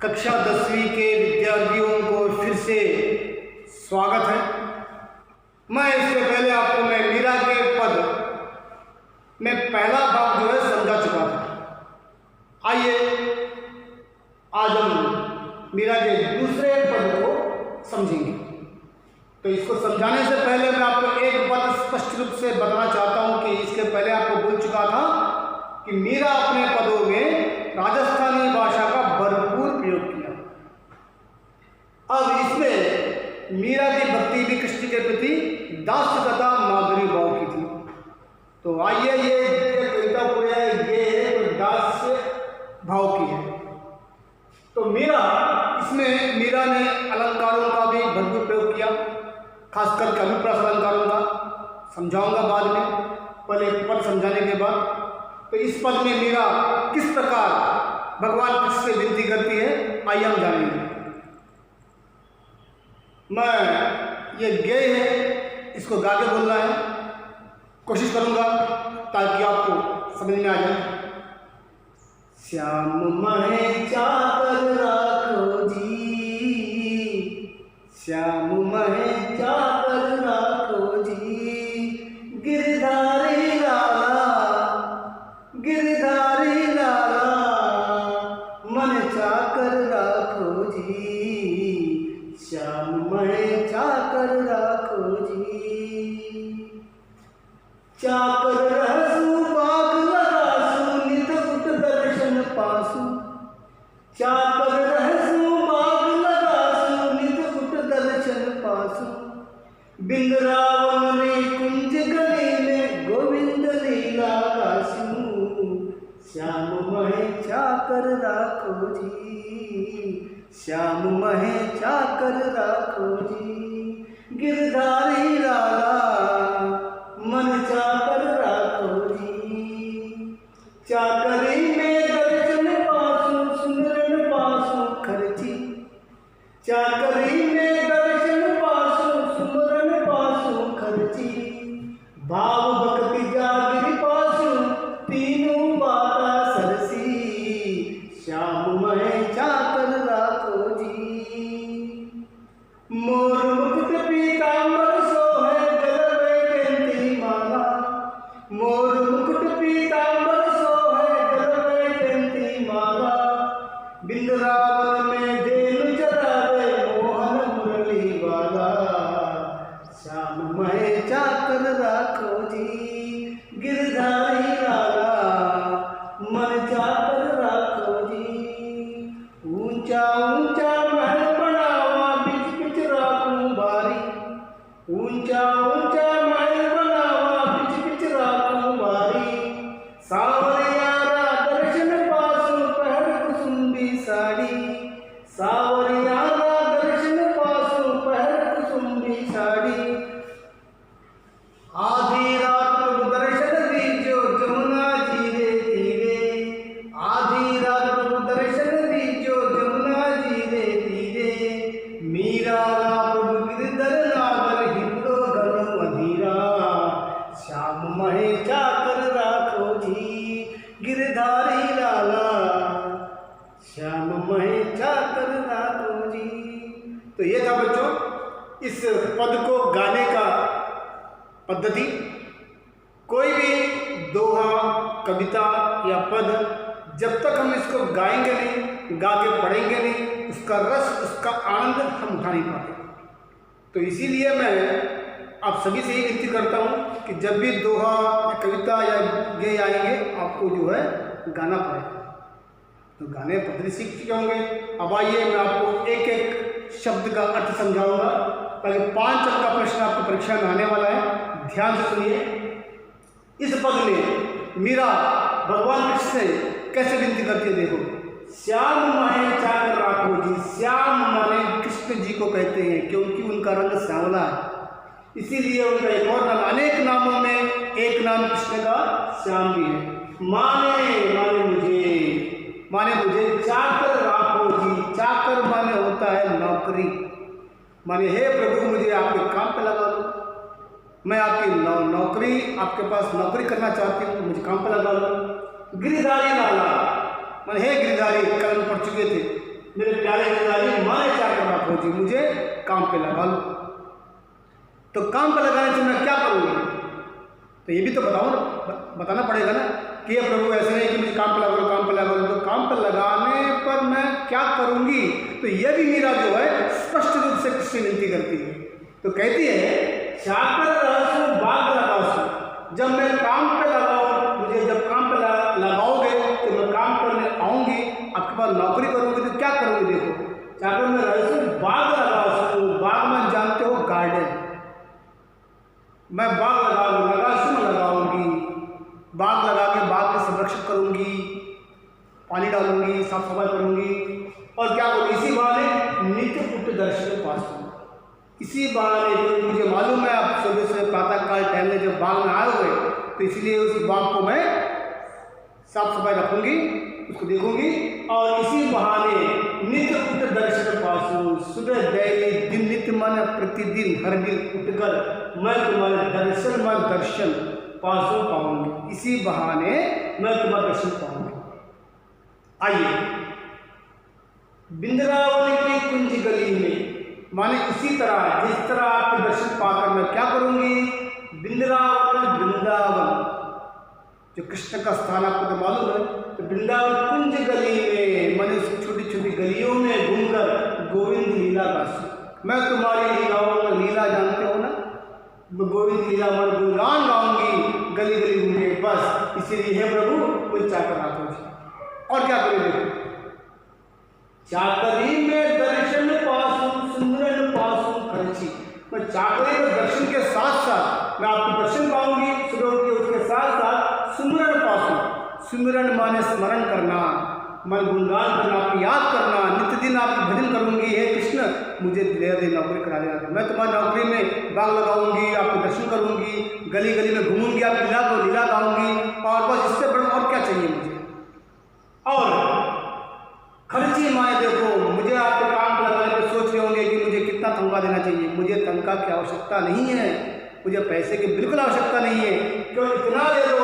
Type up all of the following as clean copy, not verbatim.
कक्षा 10वीं के विद्यार्थियों को फिर से स्वागत है। मैं इससे पहले आपको मीरा के पद में पहला भाग जो है समझा चुका था। आइए आज हम मीरा के दूसरे पद को समझेंगे। तो इसको समझाने से पहले मैं आपको एक बात स्पष्ट रूप से बताना चाहता हूं कि इसके पहले आपको बोल चुका था कि मीरा अपने पदों में राजस्थानी भाषा का भरपूर प्रयोग किया। अब इसमें मीरा की भक्ति भी कृष्ण के प्रति दास्य तथा माधुरी भाव की थी। तो आइए ये कविता पूरी है, ये है तो दास्य भाव की है। तो इसमें मीरा ने अलंकारों का भी भरपूर प्रयोग किया, खासकर अनुप्रास अलंकारों का समझाऊंगा बाद में, पहले पद समझाने के बाद। तो इस पद में मीरा किस प्रकार भगवान कृष्ण से विनती करती है, आइए हम जानेंगे। मैं ये गेय है, इसको गा के बोलना है, कोशिश करूंगा ताकि आपको समझ में आ जाए। श्याम महे चाकर राखो जी, श्याम महे चाकर राखो जी, गिरधारी लाला, गिरधारी लाला, मन चाकर राखो जी, श्याम महे चाकर राखो जी। चाकर रहसु बाग लगासु, नित उठ दर्शन पासु, चाकर रहसु बाग लगासु, नित उठ दर्शन पासु, बिंद्रावन में कुंज गली में गोविंद लीला गासु, श्याम महे चाकर राखो जी, श्याम महे चाकर राखो जी, गिरधारी लाला, मन चाकर राखो जी। चाकरी में दर्शन पासु, सुमरन पासु खर्ची, चाकरी में दर्शन पासु, सुमरन पासु खर्ची, भाव भक्ति जागिर पासु, तीनों बाता सरसी, श्याम महे चाकर राखो जी। मोर मुकुट पीतांबर सोहे, गल वैजयंती माला, मोर मुकुट पीतांबर सोहे, गल वैजयंती माला, बिंद्रावन में धेनु चरावे, मोहन मुरली वाला, श्याम महे चाकर राखो जी, गिरधारी लाला, मन चाकर राखो जी। ऊंचा ऊंचा महल बनावा, बिच बिच राखूं बारी, ऊंचा ऊंचा महल बनावा, बिच बिच राखूं बारी, सावरियारा दर्शन पासु, पहर कुसुम्बी साड़ी, सावरियारा दर्शन पासु, पहर कुसुम्बी साड़ी, आधी रात प्रभु दर्शन दीजो, जमुना जी रे तीरे, आधी रात प्रभु दर्शन दीजो, जमुना जी रे तीरे, मीरा प्रभु गिरधर नागर, हिंदो घनो अधीरा, श्याम महे चाकर राखो जी, गिरधारी लाला, श्याम महे चाकर राखो जी। तो ये था बच्चों इस पद को गाने का पद्धति। कोई भी दोहा, कविता या पद जब तक हम इसको गाएंगे नहीं, गा के पढ़ेंगे नहीं, उसका रस, उसका आनंद हम उठा नहीं पाते। तो इसीलिए मैं आप सभी से ही विनती करता हूँ कि जब भी दोहा या कविता या गेय आएंगे, आपको जो है गाना पड़ेगा। तो गाने पद्धति सीख चुके होंगे। अब आइए मैं आपको एक एक शब्द का अर्थ समझाऊंगा। पहले 5 अंक का प्रश्न आपको परीक्षा में आने वाला है, ध्यान से सुनिए। इस पद में मीरा भगवान कृष्ण से कैसे विनती करती है, देखो। श्याम महे चाकर राखो जी, श्याम माने कृष्ण जी को कहते हैं क्योंकि उनका रंग श्यामला है, इसीलिए उनका एक और नाम, अनेक नामों में एक नाम कृष्ण का श्याम भी है। माने मुझे चाकर राखो जी, चाकर माने होता है नौकरी, माने हे प्रभु मुझे आपके काम पे लगा दो, मैं आपकी नौकरी, आपके पास नौकरी करना चाहती हूँ, मुझे काम पे लगा दो। गिरधारी लाला, माने हे गिरधारी, कल पढ़ चुके थे, मेरे प्यारे गिरधारी माने चाकर बापू जी, मुझे काम पे लगा लो। तो काम पे लगाने से मैं क्या करूँगी? तो ये भी तो बताओ ना, बताना पड़ेगा ना कि ये प्रभु ऐसे नहीं कि मुझे काम पे लगा लो, काम पे लगा लो। तो काम पे लगाने पर मैं क्या करूँगी? तो ये भी मीरा जो है स्पष्ट रूप से कृष्ण विनती करती है। तो कहती है चाकर रहसु बाग लगासु, जब मैं काम पे लगाऊँ, मुझे जब काम पे लगाओगे तो मैं काम करने आऊँगी, आपके पास नौकरी करूँगी तो क्या करूँगी? देखो, चाकर में रहसु बाग लगासु, बाग में जानते हो गार्डन, मैं बाग लगाऊंगी, बाग लगा के बाग के संरक्षण करूंगी, पानी डालूंगी, साफ सफाई करूंगी, और क्या करूँगी? इसी बहाने नित्य पुत्र दर्शन पास करूँ। इसी बहाने जो मुझे मालूम है आप सुबह से प्रातः काल टहलने जब बाग में आए हुए, तो इसलिए उस बाग को मैं साफ सफाई रखूंगी, उसको देखूंगी, और इसी बहाने नित्य पुत्र दर्शन पासूं, सुबह दैनिक दिन नित्य मन प्रतिदिन हर दिन उठकर मैं तुम्हारे दर्शन पासों पाऊंगी, इसी बहाने मैं तुम्हारा दर्शन पाऊंगी। आइए, बिंद्रावन की कुंज गली में, माने इसी तरह जिस तरह आपके दर्शन पाकर मैं क्या करूंगी? बिंद्रावन, वृंदावन जो कृष्ण का स्थान आपको तो मालूम है, तो वृंदावन कुंज गली में, मैंने उसकी छोटी छोटी गलियों में घूमकर गोविंद लीला गाऊंगी। मैं तुम्हारी लीलाओं में, लीला जानते हो ना, गोविंद लीला मन गुणगान गाऊंगी गली गली घूमे, बस इसीलिए है प्रभु कोई चाकर आते जी। और क्या करेंगे? चाकरी में दर्शन पासूं, सुमिरन पासूं खर्ची, मैं चाकरी में दर्शन के साथ साथ मैं आपको दर्शन पाऊंगी सुबह उठ के, उसके साथ साथ सुमिरन पासूं, सुमिरन माने स्मरण करना, मन गुणगान करना, आपकी याद करना, नित्य दिन आपकी भजन करूंगी। हे कृष्ण मुझे दे दे नौकरी करा देना, मैं तुम्हारी नौकरी में बाग लगाऊंगी, आपको दर्शन करूंगी, गली गली में घूमूंगी, आप लीला गाऊंगी, और बस इससे बड़ा और क्या चाहिए मुझे? और खर्ची माए देखो, मुझे आपके काम लगाने पर सोच रहे होंगे कि मुझे कितना तनख्वाह देना चाहिए। मुझे तनख्वाह की आवश्यकता नहीं है, मुझे पैसे की बिल्कुल आवश्यकता नहीं है, क्यों इतना दे दो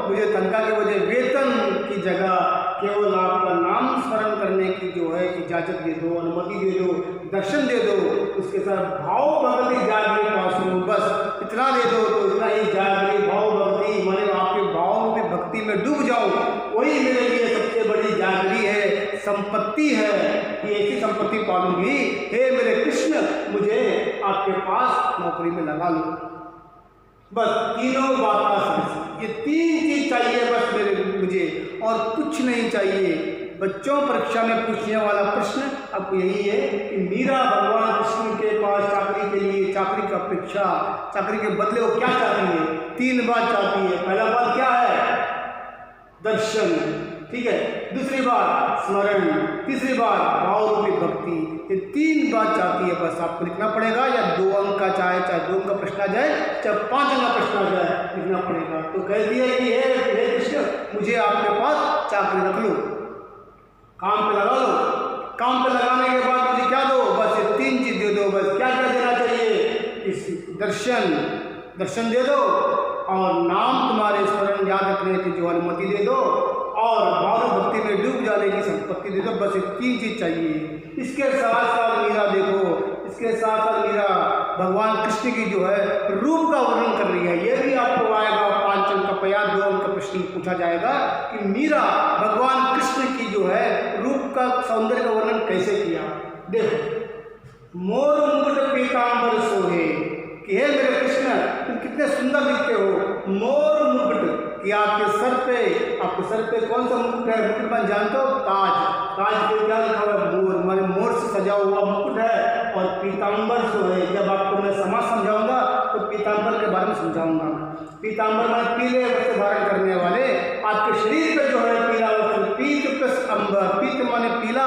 मुझे तनख्वाह की वजह, वेतन की जगह केवल आपका नाम स्मरण करने की जो है इजाज़त दे दो, अनुमति दे दो, दर्शन दे दो, उसके साथ भाव भक्ति जागृत पासूं, बस इतना दे दो, तो इतना ही जागृत भाव भक्ति, माने आपके भाव में भक्ति में डूब जाओ, वही मेरे लिए सबसे बड़ी जागृति है, संपत्ति है कि ऐसी संपत्ति पालूंगी। हे मेरे कृष्ण मुझे आपके पास नौकरी में लगा लो, बस तीनों बातें, ये तीन चीज चाहिए बस मुझे, और कुछ नहीं चाहिए। बच्चों परीक्षा में पूछने वाला प्रश्न अब यही है कि मीरा भगवान कृष्ण के पास चाकरी के लिए, चाकरी की अपेक्षा, चाकरी के बदले वो क्या चाहती है? तीन बात चाहती है। पहला बात क्या है? दर्शन, ठीक है, दूसरी बात स्मरण, तीसरी बात भाव रूपी भक्ति। ये तीन बात चाहती है, बस आपको लिखना पड़ेगा, या 2 अंक का चाहे 2 अंक का प्रश्न आ जाए, चाहे 5 अंक का प्रश्न आ जाए, लिखना पड़ेगा। तो कहती है कि हे कृष्ण मुझे आपके पास चाकरी रख लो, काम पे लगा लो, काम पे लगाने के बाद मुझे क्या दो? बस ये 3 चीज दे दो, बस क्या क्या देना चाहिए? इस दर्शन दे दो, और नाम तुम्हारे स्मरण याद रखने की जो अनुमति दे दो, और भाव भक्ति में डूब जाने की संपत्ति दे दो, बस ये 3 चीज चाहिए। इसके साथ साथ मीरा देखो, इसके साथ साथ मीरा भगवान कृष्ण की जो है रूप का वर्णन कर रही है। ये भी आपको आएगा 5 अंक का या 2 अंक का प्रश्न पूछा जाएगा कि मीरा भगवान कृष्ण की जो है रूप का सौंदर्य का वर्णन कैसे किया। देखो, मोर मुकुट पीतांबर सोहे, कि हे मेरे कृष्ण तुम कितने सुंदर दिखते हो। मोर मुकुट कि आपके सर पे कौन सा मुकुट है? मुकुट मैं जानते हो? ताज पे क्या लिखा हुआ है? मोर, माने मोर से सजा हुआ मुकुट है। और पीतांबर जो है, जब आपको मैं समाज समझाऊंगा तो पीतांबर के बारे में समझाऊंगा। पीतांबर माने पीले वस्त्र धारण करने वाले, आपके शरीर पे जो है पीला वस्त्र, पीत प्लस अंबर, पीत माने पीला,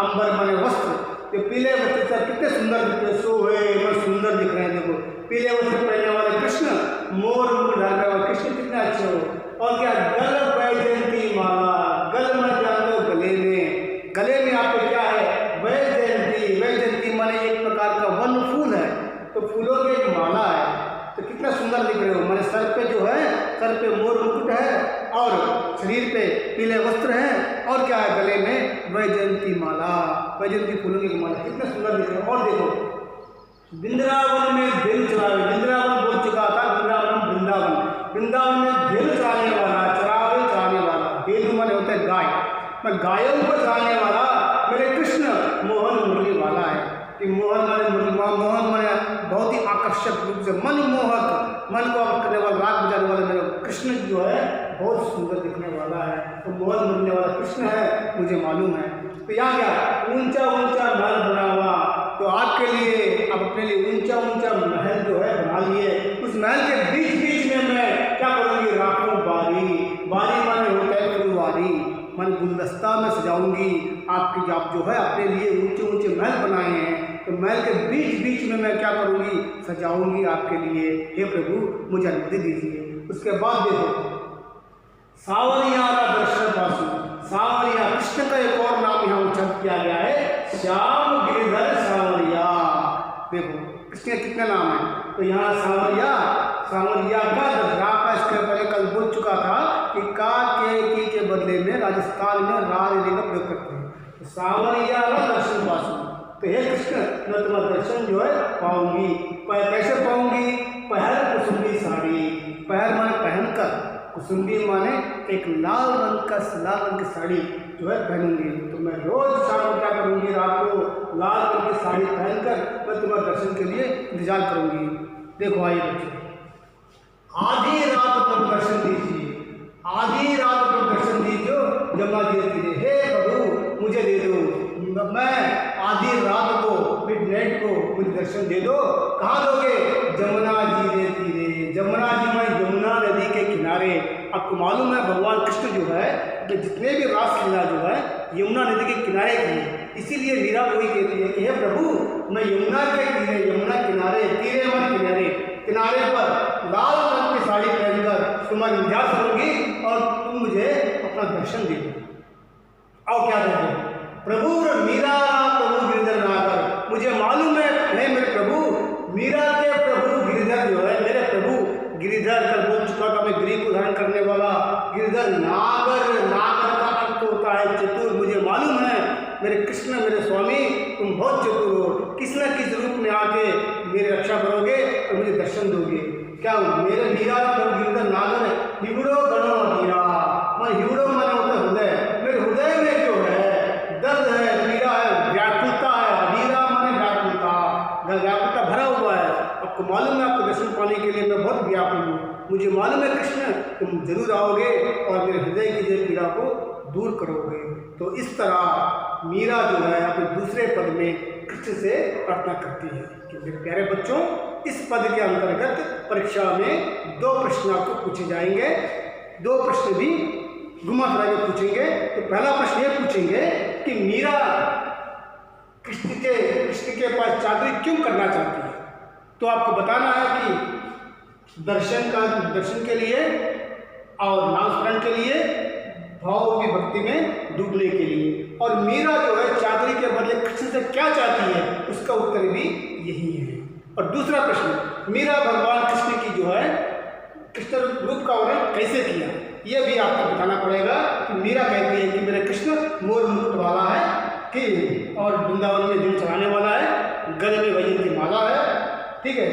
अंबर माने वस्त्र, ये पीले वस्त्र से कितने सुंदर दिखते, सुंदर दिख रहे हैं। देखो पीले वस्त्र पहनने वाले कृष्ण, मोर मुकुट धारण वाले कृष्ण कितने अच्छे हो। और क्या गल वैजयंती माला, गल में जानते हो गले में आपके क्या है? वैजयंती माने एक प्रकार का वन फूल है, तो फूलों की एक माला है, तो कितना सुंदर दिख रहे हो। माने सर पे जो है, सर पे मोर मुकुट है, और शरीर पे पीले वस्त्र हैं, और क्या है? गले में वैजयंती माला माला, वैजयंती फूलों की माला, कितना सुंदर दिख रहा है। और देखो, वृंदावन में भेल चरावे, वृंदावन बोल चुका था, वृंदावन वृंदावन, वृंदावन में भेल चराने वाला, चरावे चराने वाला, भेल माने होता है गाय, मैं गायों को चराने वाला मेरे कृष्ण मोहन मुरली वाला है। कि मोहन माने मुरली, मोहन माने बहुत ही आकर्षक रूप से मनमोहक, मन को करने वाला, राग बजाने वाला मेरा कृष्ण जो है बहुत सुंदर दिखने वाला है, तो मोहन मुरली वाला कृष्ण है, मुझे मालूम है। तो यहाँ क्या ऊंचा ऊंचा महल बना हुआ, तो आपके लिए, आप अपने लिए ऊंचा ऊंचा महल जो है बना लिए, उस महल के बीच बीच में मैं क्या करूँगी, राखूं बारी, बारी माने होता है फुलवारी, मन गुलदस्ता में सजाऊंगी आपकी, आप जो है अपने लिए ऊंचे ऊंचे महल बनाए हैं, तो महल के बीच बीच में मैं क्या करूँगी, सजाऊंगी आपके लिए, हे प्रभु मुझे अनुमति दीजिए। उसके बाद देखो, सावरिया का दर्शन पासु, सावरिया कृष्ण का एक और नाम यहाँ उच्चारित किया गया है, श्याम गिरिधर सावरिया। देखो कृष्ण के कितने नाम है, तो यहाँ सावरिया, सावरिया का रा का इसके पहले कल बोल चुका था कि का के बदले में राजस्थान में रा लेने का प्रयोग करते हैं, तो सावरिया का दर्शन पासु, तो हे कृष्ण मैं तुम्हारा दर्शन जो है पाऊंगी, कैसे पाऊंगी, पहल कुसुम्बी साड़ी, पहल माने पहनकर, कुसुम्बी माने एक लाल रंग की साड़ी जो है पहनूंगी, तो मैं रोज शाम को क्या करूंगी, रात को लाल रंग की साड़ी पहनकर मैं तुम्हारे दर्शन के लिए इंतजार करूंगी। देखो आइए बच्चों, आधी रात तक दर्शन दीजिए, आधी रात तक दर्शन दीजिए जमुना जी के तीरे, हे प्रभु मुझे दे दो, मैं आधी रात को मिडनाइट को मुझे दर्शन दे दो। कहाँ दोगे, जमुना जी के तीरे, जमुना जी में यमुना नदी के किनारे। आपको मालूम है भगवान कृष्ण जो है तो जितने भी रासलीला जो है यमुना नदी के किनारे की, इसीलिए मीरा वही कहती है कि हे प्रभु मैं यमुना के तीरे, यमुना किनारे, तीरे मन किनारे, किनारे पर लाल रंग की साड़ी पहनकर तुम्हारा इंतजार करूंगी और तुम मुझे अपना दर्शन दे दो। और क्या कहते हैं, प्रभु मीरा प्रभु गिरिधर नागर, मुझे मालूम है मेरे प्रभु, मीरा के प्रभु गिरिधर जो है, मेरे प्रभु गिरिधर कल बोल चुका था मैं, गिरी को धारण करने वाला गिरिधर, नागर, नागर का अर्थ होता है चतुर, मुझे मालूम है मेरे कृष्ण मेरे स्वामी तुम बहुत चतुर हो, किस न किस रूप में आके मेरी रक्षा करोगे और मुझे दर्शन दोगे। क्या मेरे मीरा प्रभु गिरिधर नागर, हिवड़ो गणो मीरा, मैं हिवड़ो मन होता हृदय, मेरे हृदय में जो है दर्द है, पीड़ा है, व्याकुलता है, अधीरा माने व्याकुलता, व्याकुलता भरा हुआ है। आपको मालूम है आपको दर्शन पाने के लिए मैं बहुत व्याकुल हूँ, मुझे मालूम है कृष्ण तुम जरूर आओगे और मेरे हृदय की जो पीड़ा को दूर करोगे। तो इस तरह मीरा जो है अपने दूसरे पद में कृष्ण से प्रार्थना करती है कि मेरे प्यारे बच्चों, इस पद के अंतर्गत परीक्षा में 2 प्रश्न आपको पूछे जाएंगे, 2 प्रश्न भी घुमा फिरा के पूछेंगे। तो पहला प्रश्न ये पूछेंगे कि मीरा कृष्ण के पास चादरी क्यों करना चाहती है, तो आपको बताना है कि दर्शन के लिए और नाम स्मरण के लिए, भाव की भक्ति में डूबने के लिए। और मीरा जो है चादरी के बदले कृष्ण से क्या चाहती है, उसका उत्तर भी यही है। और दूसरा प्रश्न, मीरा भगवान कृष्ण की जो है कृष्ण रूप का वर्णन कैसे किया, यह भी आपको बताना पड़ेगा। कि मीरा कहती है कि मेरा कृष्ण मोर मुकुट वाला है कि और वृंदावन में दिन चलाने वाला है, गले में वैजयंती माला है, ठीक है।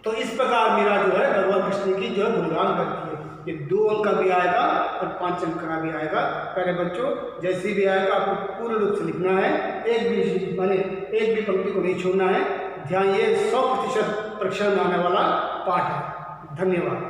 तो इस प्रकार मीरा जो है भगवान कृष्ण की जो है गुणगान करती है। ये 2 अंक का भी आएगा और 5 अंक का भी आएगा। पहले बच्चों जैसे भी आएगा आपको पूर्ण रूप से लिखना है, एक भी पंक्ति को नहीं छोड़ना है। ध्यान, ये 100% परीक्षा में आने वाला पाठ है। धन्यवाद।